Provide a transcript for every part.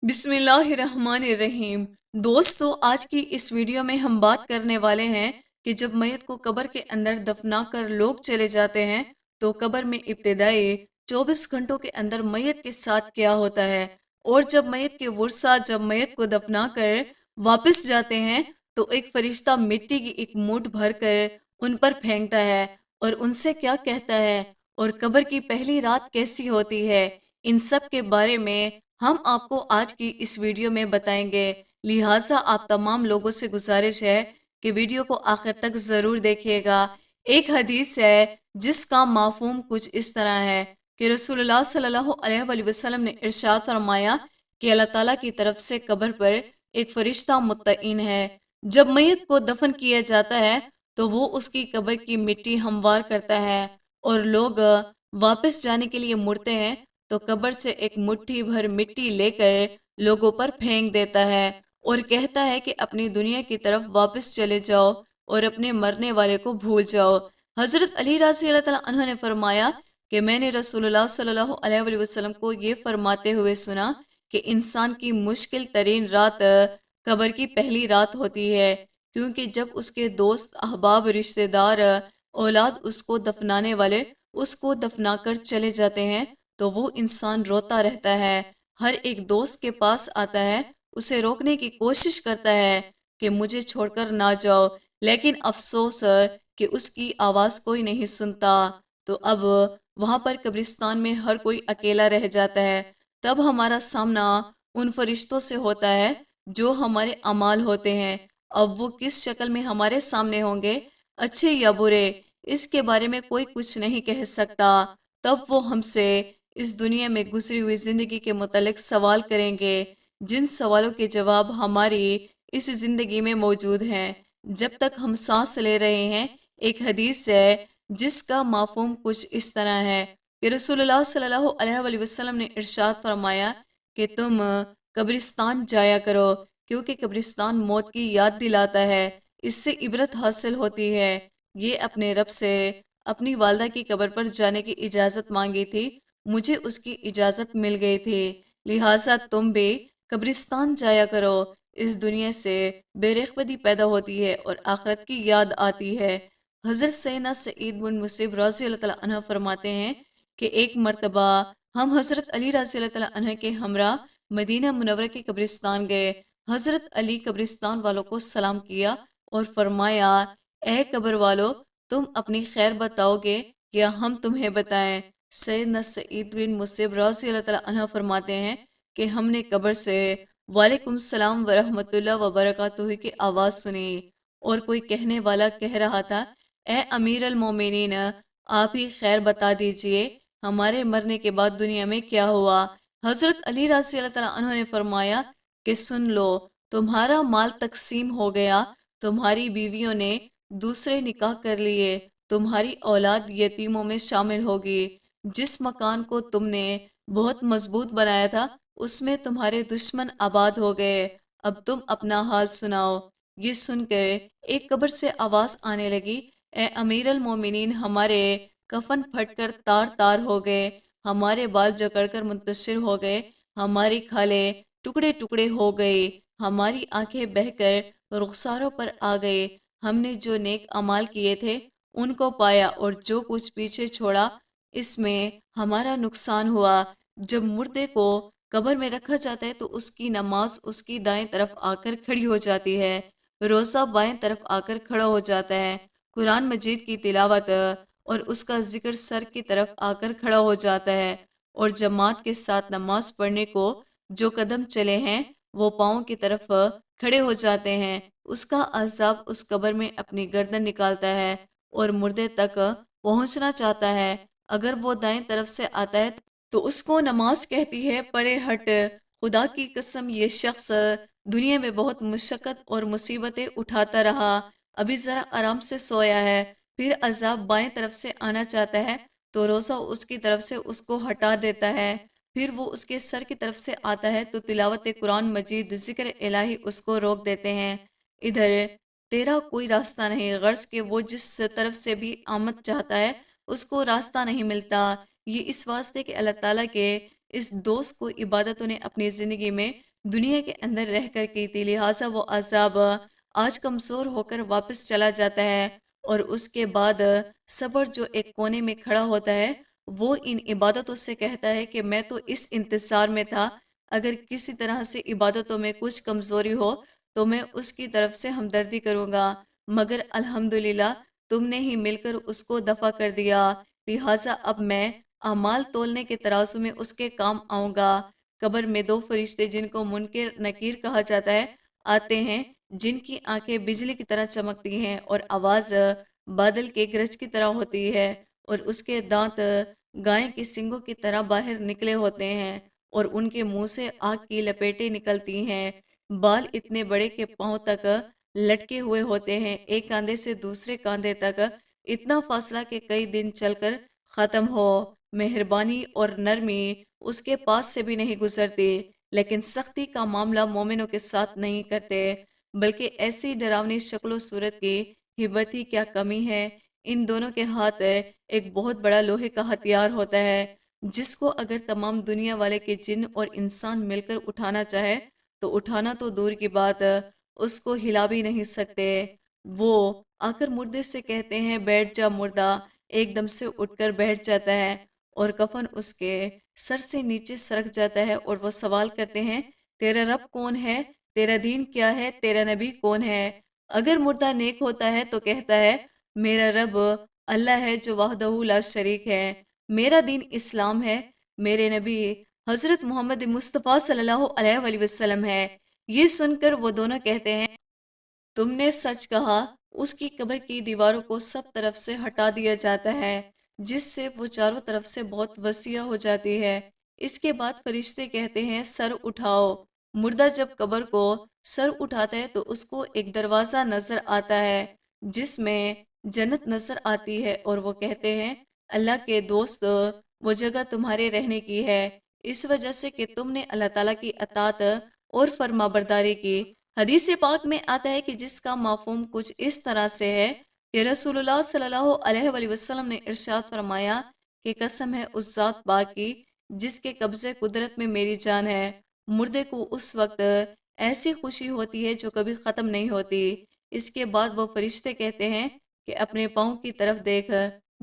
بسم اللہ الرحمن الرحیم۔ دوستو، آج کی اس ویڈیو میں ہم بات کرنے والے ہیں کہ جب میت کو قبر کے اندر دفنا کر لوگ چلے جاتے ہیں تو قبر میں ابتدائی 24 گھنٹوں کے اندر میت کے ساتھ کیا ہوتا ہے، اور جب میت کے ورثہ جب میت کو دفنا کر واپس جاتے ہیں تو ایک فرشتہ مٹی کی ایک موٹ بھر کر ان پر پھینکتا ہے اور ان سے کیا کہتا ہے، اور قبر کی پہلی رات کیسی ہوتی ہے، ان سب کے بارے میں ہم آپ کو آج کی اس ویڈیو میں بتائیں گے۔ لہٰذا آپ تمام لوگوں سے گزارش ہے کہ ویڈیو کو آخر تک ضرور دیکھیے گا۔ ایک حدیث ہے جس کا مفہوم کچھ اس طرح ہے کہ رسول اللہ صلی اللہ علیہ وآلہ وسلم نے ارشاد فرمایا کہ اللہ تعالیٰ کی طرف سے قبر پر ایک فرشتہ مطمئن ہے۔ جب میت کو دفن کیا جاتا ہے تو وہ اس کی قبر کی مٹی ہموار کرتا ہے، اور لوگ واپس جانے کے لیے مڑتے ہیں تو قبر سے ایک مٹھی بھر مٹی لے کر لوگوں پر پھینک دیتا ہے اور کہتا ہے کہ اپنی دنیا کی طرف واپس چلے جاؤ اور اپنے مرنے والے کو بھول جاؤ۔ حضرت علی رضی اللہ تعالیٰ عنہ نے فرمایا کہ میں نے رسول اللہ صلی اللہ علیہ وآلہ وسلم کو یہ فرماتے ہوئے سنا کہ انسان کی مشکل ترین رات قبر کی پہلی رات ہوتی ہے، کیونکہ جب اس کے دوست، احباب، رشتہ دار، اولاد اس کو دفنانے والے اس کو دفنا کر چلے جاتے ہیں تو وہ انسان روتا رہتا ہے، ہر ایک دوست کے پاس آتا ہے، اسے روکنے کی کوشش کرتا ہے کہ مجھے چھوڑ کر نہ جاؤ، لیکن افسوس کہ اس کی آواز کوئی نہیں سنتا۔ تو اب وہاں پر قبرستان میں ہر کوئی اکیلا رہ جاتا ہے۔ تب ہمارا سامنا ان فرشتوں سے ہوتا ہے جو ہمارے اعمال ہوتے ہیں۔ اب وہ کس شکل میں ہمارے سامنے ہوں گے، اچھے یا برے، اس کے بارے میں کوئی کچھ نہیں کہہ سکتا۔ تب وہ ہم سے اس دنیا میں گزری ہوئی زندگی کے متعلق سوال کریں گے، جن سوالوں کے جواب ہماری اس زندگی میں موجود ہیں جب تک ہم سانس لے رہے ہیں۔ ایک حدیث ہے جس کا مفہوم کچھ اس طرح ہے کہ رسول اللہ صلی اللہ علیہ وآلہ وسلم نے ارشاد فرمایا کہ تم قبرستان جایا کرو، کیونکہ قبرستان موت کی یاد دلاتا ہے، اس سے عبرت حاصل ہوتی ہے۔ یہ اپنے رب سے اپنی والدہ کی قبر پر جانے کی اجازت مانگی تھی، مجھے اس کی اجازت مل گئی تھی، لہٰذا تم بھی قبرستان جایا کرو۔ اس دنیا سے بے رغبتی پیدا ہوتی ہے اور آخرت کی یاد آتی ہے۔ حضرت سیدنا سعید بن مسیب رضی اللہ تعالیٰ عنہ فرماتے ہیں کہ ایک مرتبہ ہم حضرت علی رضی اللہ تعالیٰ عنہ کے ہمراہ مدینہ منورہ کے قبرستان گئے۔ حضرت علی قبرستان والوں کو سلام کیا اور فرمایا، اے قبر والو، تم اپنی خیر بتاؤ گے یا ہم تمہیں بتائیں؟ سیدنا سعید بن مسیب رضی اللہ تعالیٰ عنہ فرماتے ہیں کہ ہم نے قبر سے وعلیکم السلام ورحمۃ اللہ وبرکاتہ کی آواز سنی، اور کوئی کہنے والا کہہ رہا تھا، اے امیر المومنین، آپ ہی خیر بتا دیجئے، ہمارے مرنے کے بعد دنیا میں کیا ہوا؟ حضرت علی رضی اللہ تعالیٰ عنہ نے فرمایا کہ سن لو، تمہارا مال تقسیم ہو گیا، تمہاری بیویوں نے دوسرے نکاح کر لیے، تمہاری اولاد یتیموں میں شامل ہوگی، جس مکان کو تم نے بہت مضبوط بنایا تھا اس میں تمہارے دشمن آباد ہو گئے، اب تم اپنا حال سناؤ۔ یہ سن کر ایک قبر سے آواز آنے لگی، اے امیر المومنین، ہمارے کفن پھٹ کر تار تار ہو گئے، ہمارے بال جکڑ کر منتشر ہو گئے، ہماری کھالیں ٹکڑے ٹکڑے ہو گئی، ہماری آنکھیں بہہ کر رخساروں پر آ گئے، ہم نے جو نیک اعمال کیے تھے ان کو پایا، اور جو کچھ پیچھے چھوڑا اس میں ہمارا نقصان ہوا۔ جب مردے کو قبر میں رکھا جاتا ہے تو اس کی نماز اس کی دائیں طرف آ کر کھڑی ہو جاتی ہے، روزہ بائیں طرف آ کر کھڑا ہو جاتا ہے، قرآن مجید کی تلاوت اور اس کا ذکر سر کی طرف آ کر کھڑا ہو جاتا ہے، اور جماعت کے ساتھ نماز پڑھنے کو جو قدم چلے ہیں وہ پاؤں کی طرف کھڑے ہو جاتے ہیں۔ اس کا عذاب اس قبر میں اپنی گردن نکالتا ہے اور مردے تک پہنچنا چاہتا ہے۔ اگر وہ دائیں طرف سے آتا ہے تو اس کو نماز کہتی ہے، پرے ہٹ، خدا کی قسم یہ شخص دنیا میں بہت مشقت اور مصیبتیں اٹھاتا رہا، ابھی ذرا آرام سے سویا ہے۔ پھر عذاب بائیں طرف سے آنا چاہتا ہے تو روزہ اس کی طرف سے اس کو ہٹا دیتا ہے، پھر وہ اس کے سر کی طرف سے آتا ہے تو تلاوت قرآن مجید، ذکر الہی اس کو روک دیتے ہیں۔ ادھر تیرا کوئی راستہ نہیں، غرض کہ وہ جس طرف سے بھی آمد چاہتا ہے اس کو راستہ نہیں ملتا۔ یہ اس واسطے کہ اللہ تعالیٰ کے اس دوست کو عبادتوں نے اپنی زندگی میں دنیا کے اندر رہ کر کی تھی، لہٰذا وہ عذاب آج کمزور ہو کر واپس چلا جاتا ہے، اور اس کے بعد صبر جو ایک کونے میں کھڑا ہوتا ہے وہ ان عبادتوں سے کہتا ہے کہ میں تو اس انتظار میں تھا، اگر کسی طرح سے عبادتوں میں کچھ کمزوری ہو تو میں اس کی طرف سے ہمدردی کروں گا، مگر الحمدللہ تم نے ہی مل کر اس کو دفع کر دیا، لہٰذا اب میں اعمال تولنے کے ترازو میں اس کے کام آؤں گا۔ قبر میں دو فرشتے جن کو منکر نکیر کہا جاتا ہے آتے ہیں، جن کی آنکھیں بجلی کی طرح چمکتی ہیں اور آواز بادل کے گرج کی طرح ہوتی ہے، اور اس کے دانت گائے کے سنگوں کی طرح باہر نکلے ہوتے ہیں، اور ان کے منہ سے آگ کی لپیٹیں نکلتی ہیں، بال اتنے بڑے کہ پاؤں تک لٹکے ہوئے ہوتے ہیں، ایک کاندھے سے دوسرے کاندھے تک اتنا فاصلہ کہ کئی دن چل کر ختم ہو۔ مہربانی اور نرمی اس کے پاس سے بھی نہیں گزرتی، لیکن سختی کا معاملہ مومنوں کے ساتھ نہیں کرتے، بلکہ ایسی ڈراؤنی شکل و صورت کی ہی کیا کمی ہے۔ ان دونوں کے ہاتھ ایک بہت بڑا لوہے کا ہتھیار ہوتا ہے، جس کو اگر تمام دنیا والے کے جن اور انسان مل کر اٹھانا چاہے تو اٹھانا تو دور کی بات، اس کو ہلا بھی نہیں سکتے۔ وہ آ کر مردے سے کہتے ہیں بیٹھ جا مردہ، ایک دم سے اٹھ کر بیٹھ جاتا ہے، اور کفن اس کے سر سے نیچے سرک جاتا ہے، اور وہ سوال کرتے ہیں تیرا رب کون ہے، تیرا دین کیا ہے، تیرا نبی کون ہے؟ اگر مردہ نیک ہوتا ہے تو کہتا ہے میرا رب اللہ ہے جو وحدہ لا شریک ہے، میرا دین اسلام ہے، میرے نبی حضرت محمد مصطفیٰ صلی اللہ علیہ وآلہ وسلم ہے۔ یہ سن کر وہ دونوں کہتے ہیں تم نے سچ کہا۔ اس کی قبر کی دیواروں کو سب طرف سے ہٹا دیا جاتا ہے، جس سے وہ چاروں طرف سے بہت وسیع ہو جاتی ہے۔ اس کے بعد فرشتے کہتے ہیں سر اٹھاؤ۔ مردہ جب قبر کو سر اٹھاتا ہے تو اس کو ایک دروازہ نظر آتا ہے جس میں جنت نظر آتی ہے، اور وہ کہتے ہیں اللہ کے دوست، وہ جگہ تمہارے رہنے کی ہے، اس وجہ سے کہ تم نے اللہ تعالیٰ کی اطاعت اور فرما برداری کی۔ حدیث پاک میں آتا ہے کہ جس کا مفہوم کچھ اس طرح سے ہے کہ رسول اللہ صلی اللہ علیہ وآلہ وسلم نے ارشاد فرمایا کہ قسم ہے اس ذات پاک کی جس کے قبضے قدرت میں میری جان ہے، مردے کو اس وقت ایسی خوشی ہوتی ہے جو کبھی ختم نہیں ہوتی۔ اس کے بعد وہ فرشتے کہتے ہیں کہ اپنے پاؤں کی طرف دیکھ۔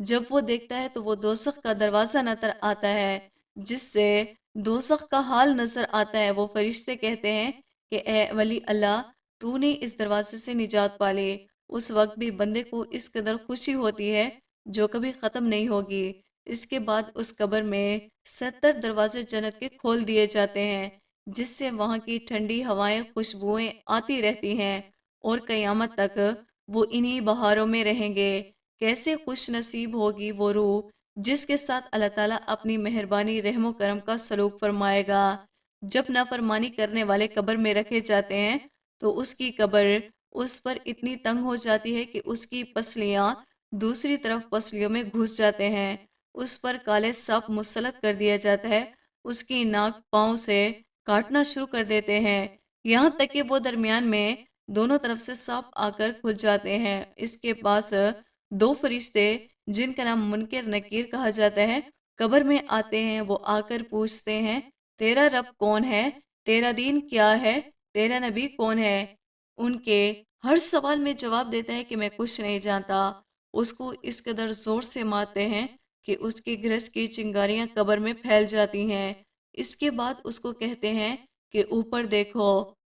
جب وہ دیکھتا ہے تو وہ دوزخ کا دروازہ نظر آتا ہے، جس سے دوزخ کا حال نظر آتا ہے۔ وہ فرشتے کہتے ہیں کہ اے ولی اللہ، تو نے اس دروازے سے نجات پالی۔ اس وقت بھی بندے کو اس قدر خوشی ہوتی ہے جو کبھی ختم نہیں ہوگی۔ اس کے بعد اس قبر میں 70 دروازے جنت کے کھول دیے جاتے ہیں، جس سے وہاں کی ٹھنڈی ہوائیں خوشبوئیں آتی رہتی ہیں، اور قیامت تک وہ انہی بہاروں میں رہیں گے۔ کیسے خوش نصیب ہوگی وہ روح جس کے ساتھ اللہ تعالیٰ اپنی مہربانی رحم و کرم کا سلوک فرمائے گا۔ جب نافرمانی کرنے والے قبر میں رکھے جاتے ہیں تو اس کی قبر اس پر اتنی تنگ ہو جاتی ہے کہ اس کی پسلیاں دوسری طرف پسلیوں میں گھس جاتے ہیں، اس پر کالے سانپ مسلط کر دیا جاتا ہے، اس کی ناک پاؤں سے کاٹنا شروع کر دیتے ہیں، یہاں تک کہ وہ درمیان میں دونوں طرف سے سانپ آ کر کھل جاتے ہیں۔ اس کے پاس دو فرشتے جن کا نام منکر نکیر کہا جاتا ہے قبر میں آتے ہیں، وہ آ کر پوچھتے ہیں تیرا رب کون ہے، تیرا دین کیا ہے، تیرا نبی کون ہے؟ ان کے ہر سوال میں جواب دیتا ہے کہ میں کچھ نہیں جانتا۔ اس کو اس قدر زور سے مارتے ہیں کہ اس کی گرس کی چنگاریاں قبر میں پھیل جاتی ہیں۔ اس کے بعد اس کو کہتے ہیں کہ اوپر دیکھو،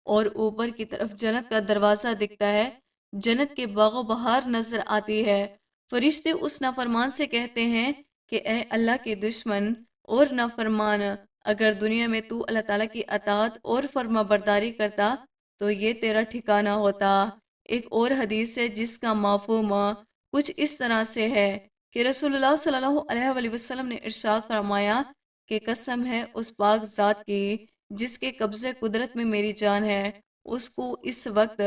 اور اوپر کی طرف جنت کا دروازہ دکھتا ہے، جنت کے باغ و بہار نظر آتی ہے۔ فرشتے اس نافرمان سے کہتے ہیں کہ اے اللہ کے دشمن اور نافرمان، اگر دنیا میں تو اللہ تعالیٰ کی اطاعت اور فرما برداری کرتا تو یہ تیرا ٹھکانہ ہوتا۔ ایک اور حدیث ہے جس کا مفہوم کچھ اس طرح سے ہے کہ رسول اللہ صلی اللہ علیہ وآلہ وسلم نے ارشاد فرمایا کہ قسم ہے اس پاک ذات کی جس کے قبضے قدرت میں میری جان ہے، اس کو اس وقت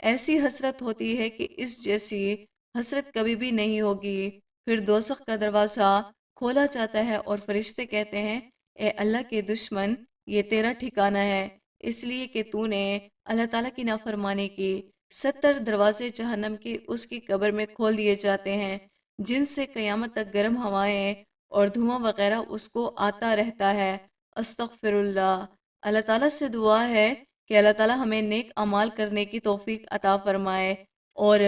ایسی حسرت ہوتی ہے کہ اس جیسی حسرت کبھی بھی نہیں ہوگی۔ پھر دوزخ کا دروازہ کھولا جاتا ہے اور فرشتے کہتے ہیں اے اللہ کے دشمن، یہ تیرا ٹھکانہ ہے، اس لیے کہ تو نے اللہ تعالیٰ کی نافرمانی کی۔ 70 دروازے جہنم کے اس کی قبر میں کھول دیے جاتے ہیں، جن سے قیامت تک گرم ہوائیں اور دھواں وغیرہ اس کو آتا رہتا ہے۔ استغفر اللہ۔ اللہ تعالیٰ سے دعا ہے کہ اللہ تعالیٰ ہمیں نیک اعمال کرنے کی توفیق عطا فرمائے اور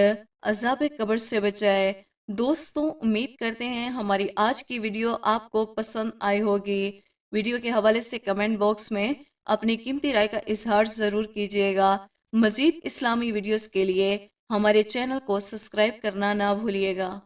عذاب قبر سے بچائے۔ دوستوں، امید کرتے ہیں ہماری آج کی ویڈیو آپ کو پسند آئی ہوگی۔ ویڈیو کے حوالے سے کمنٹ باکس میں اپنی قیمتی رائے کا اظہار ضرور کیجیے گا۔ مزید اسلامی ویڈیوز کے لیے ہمارے چینل کو سبسکرائب کرنا نہ بھولیے گا۔